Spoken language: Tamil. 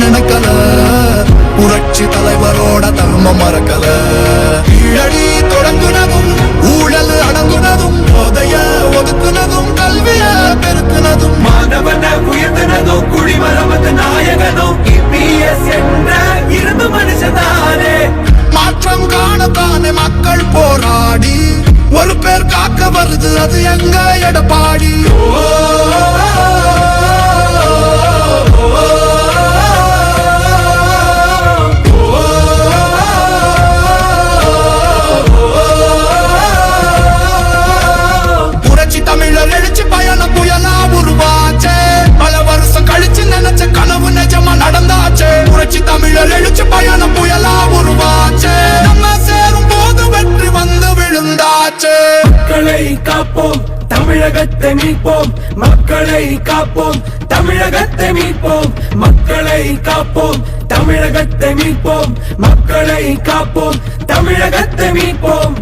நினைக்கல, புரட்சி தலைவரோட தர்மம் மறக்கல. கீழடி தொடங்குனதும் ஊழல் அடங்குனதும், போதைய ஒதுக்குனதும் கல்விய பெருக்குனதும், மாணவன உயர்த்தினதும் குடிமரமத்து நாயகனும் இபிஎஸ் என்ற இரும்பு மனுஷனானே. மாற்றம் காணத்தானே மக்கள் போராடி ஒரு பேர் காக்க வருது, அது எங்க எடப்பாடி. புரட்சி தமிழர் எழுச்சி பயணம் புயலா உருவாச்சே, பல வருஷம் கழிச்சு நினைச்ச கனவு நிஜமா நடந்தாச்சே. புரட்சி தமிழர் எழுச்சி பயணம் புயலா உருவாச்சே, நம்ம சேரும் போது வெற்றி வந்து விழுந்தாச்சே. மக்களை காப்போம், தமிழகத்தை மீட்போம். மக்களை காப்போம், தமிழகத்தை மீட்போம். மக்களை காப்போம், தமிழகத்தை மீட்போம். மக்களை காப்போம், தமிழகத்தை மீட்போம்.